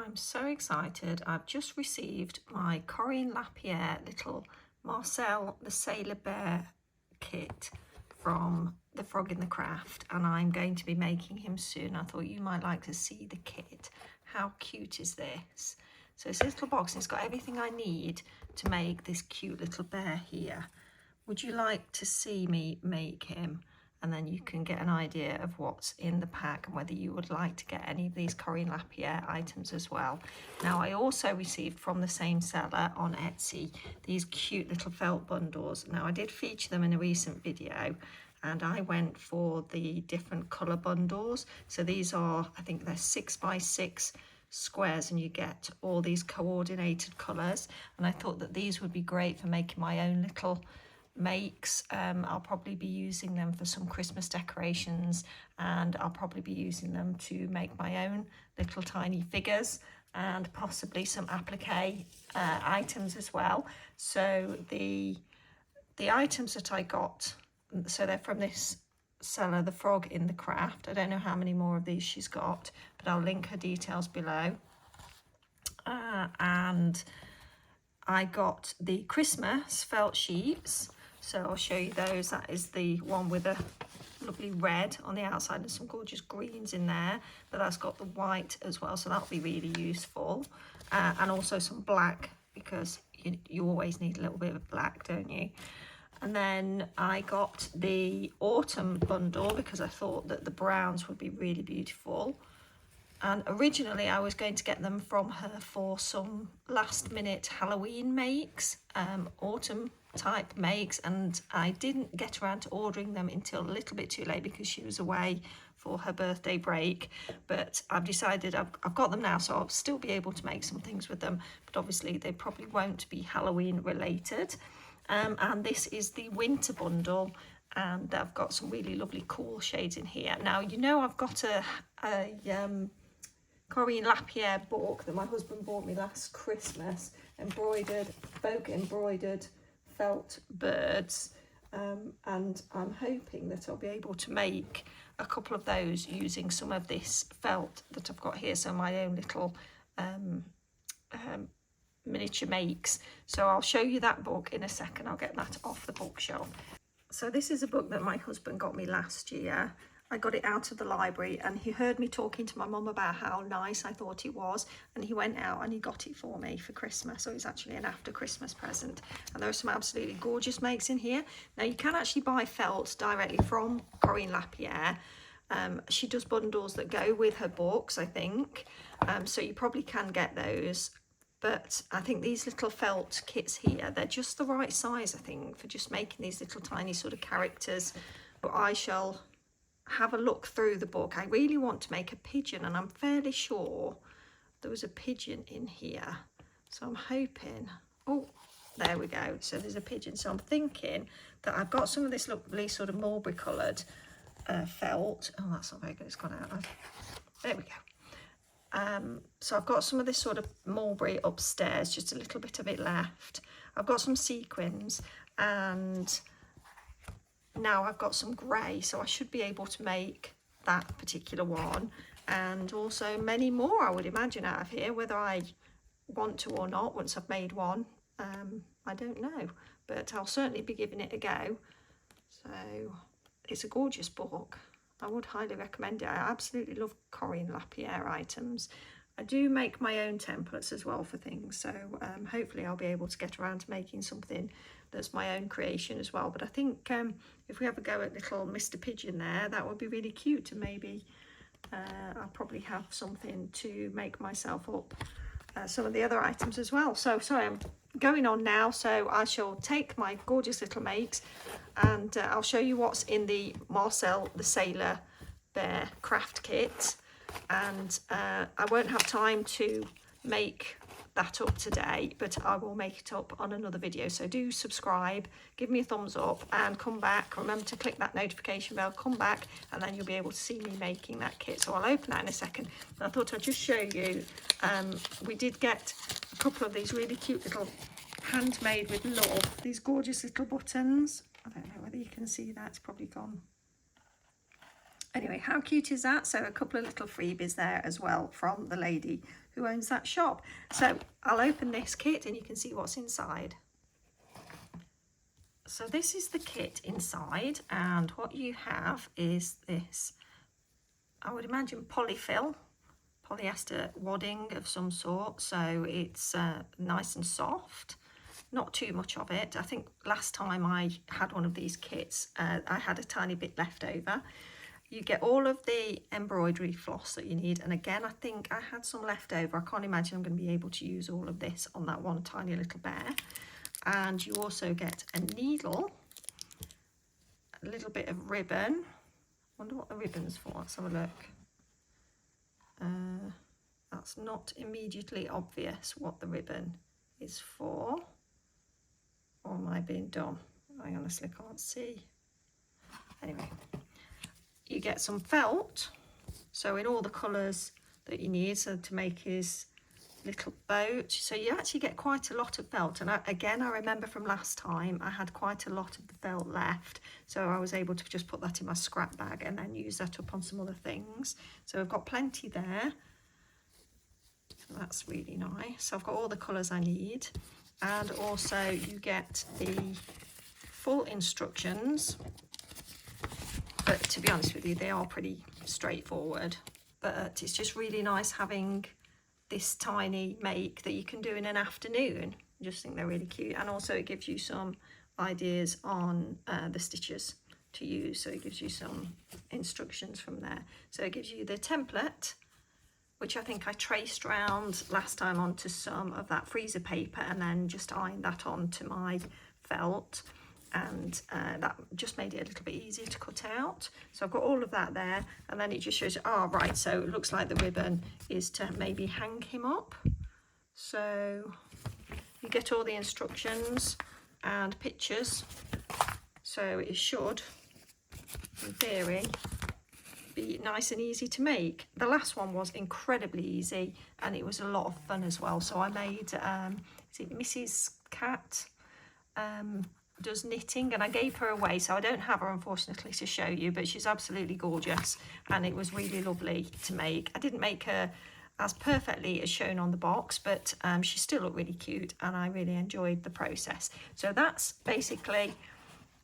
I'm so excited. I've just received my Corinne Lapierre little Marcel the Sailor Bear kit from the Frog in the Craft, and I'm going to be making him soon. I thought you might like to see the kit. How cute is this? So it's a little box and it's got everything I need to make this cute little bear here. Would you like to see me make him? And then you can get an idea of what's in the pack and whether you would like to get any of these Corinne Lapierre items as well. Now, I also received from the same seller on Etsy these cute little felt bundles. Now, I did feature them in a recent video and I went for the different colour bundles. So these are, I think they're 6x6 squares and you get all these coordinated colours. And I thought that these would be great for making my own little makes. I'll probably be using them for some Christmas decorations, and I'll probably be using them to make my own little tiny figures and possibly some applique items as well. So the items that I got, so they're from this seller, the Frog in the Craft. I don't know how many more of these she's got, but I'll link her details below. And I got the Christmas felt sheets. So I'll show you those. That is the one with a lovely red on the outside and some gorgeous greens in there, but that's got the white as well, so that'll be really useful. And also some black, because you always need a little bit of black, don't you? And then I got the autumn bundle because I thought that the browns would be really beautiful. And originally I was going to get them from her for some last minute Halloween makes, autumn type makes, and I didn't get around to ordering them until a little bit too late because she was away for her birthday break. But I've decided I've got them now, so I'll still be able to make some things with them, but obviously they probably won't be Halloween related. And this is the winter bundle, and I've got some really lovely cool shades in here. Now, you know, I've got a Corinne Lapierre book that my husband bought me last Christmas, embroidered, folk embroidered felt birds, and I'm hoping that I'll be able to make a couple of those using some of this felt that I've got here, so my own little miniature makes. So I'll show you that book in a second. I'll get that off the bookshelf. So this is a book that my husband got me last year. I got it out of the library and he heard me talking to my mum about how nice I thought it was, and he went out and he got it for me for Christmas. So it's actually an after Christmas present, and there are some absolutely gorgeous makes in here. Now, you can actually buy felt directly from Corinne Lapierre. She does bundles that go with her books, I think, so you probably can get those. But I think these little felt kits here, they're just the right size, I think, for just making these little tiny sort of characters. But I shall have a look through the book. I really want to make a pigeon, and I'm fairly sure there was a pigeon in here. So I'm hoping, oh, there we go. So there's a pigeon. So I'm thinking that I've got some of this lovely sort of mulberry coloured felt. Oh, that's not very good. It's gone out. There we go. So I've got some of this sort of mulberry upstairs, just a little bit of it left. I've got some sequins, and now I've got some grey, so I should be able to make that particular one, and also many more, I would imagine, out of here. Whether I want to or not once I've made one, I don't know, but I'll certainly be giving it a go. So it's a gorgeous book. I would highly recommend it. I absolutely love Corinne Lapierre items. I do make my own templates as well for things, so hopefully I'll be able to get around to making something that's my own creation as well. But I think if we have a go at little Mr. Pigeon there, that would be really cute, and maybe I'll probably have something to make myself up some of the other items as well. So sorry, I'm going on now, so I shall take my gorgeous little makes and I'll show you what's in the Marcel the Sailor Bear craft kit. And I won't have time to make that up today, but I will make it up on another video. So do subscribe, give me a thumbs up, and come back. Remember to click that notification bell, come back, and then you'll be able to see me making that kit. So I'll open that in a second. And I thought I'd just show you, we did get a couple of these really cute little handmade with love, these gorgeous little buttons. I don't know whether you can see that, it's probably gone. Anyway, how cute is that? So a couple of little freebies there as well from the lady who owns that shop. So I'll open this kit and you can see what's inside. So this is the kit inside, and what you have is this, I would imagine polyester wadding of some sort, so it's nice and soft, not too much of it. I think last time I had one of these kits, I had a tiny bit left over. You get all of the embroidery floss that you need, and again I think I had some left over. I can't imagine I'm going to be able to use all of this on that one tiny little bear. And you also get a needle, a little bit of ribbon. Wonder what the ribbon's for. Let's have a look. That's not immediately obvious what the ribbon is for. Or am I being dumb? I honestly can't see. Anyway, you get some felt, so in all the colours that you need, so to make his little boat. So you actually get quite a lot of felt, and again I remember from last time I had quite a lot of the felt left, so I was able to just put that in my scrap bag and then use that up on some other things. So I've got plenty there. That's really nice. So I've got all the colours I need, and also you get the full instructions, but to be honest with you they are pretty straightforward, but it's just really nice having this tiny make that you can do in an afternoon. I just think they're really cute, and also it gives you some ideas on the stitches to use, so it gives you some instructions from there. So it gives you the template, which I think I traced around last time onto some of that freezer paper and then just ironed that onto my felt, and that just made it a little bit easier to cut out. So I've got all of that there, and then it just shows you, oh right, so it looks like the ribbon is to maybe hang him up. So you get all the instructions and pictures, so it should in theory be nice and easy to make. The last one was incredibly easy and it was a lot of fun as well. So I made is it Mrs. Cat does knitting, and I gave her away, so I don't have her unfortunately to show you, but she's absolutely gorgeous and it was really lovely to make. I didn't make her as perfectly as shown on the box, but she still looked really cute and I really enjoyed the process. So that's basically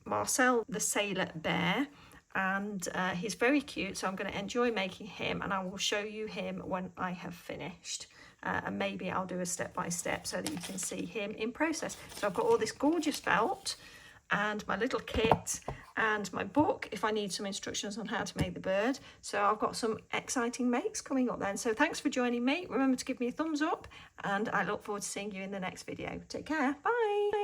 Marcel the sailor bear, and he's very cute, so I'm going to enjoy making him, and I will show you him when I have finished. And maybe I'll do a step-by-step so that you can see him in process. So I've got all this gorgeous felt and my little kit and my book if I need some instructions on how to make the bird. So I've got some exciting makes coming up then. So thanks for joining me. Remember to give me a thumbs up, and I look forward to seeing you in the next video. Take care. Bye.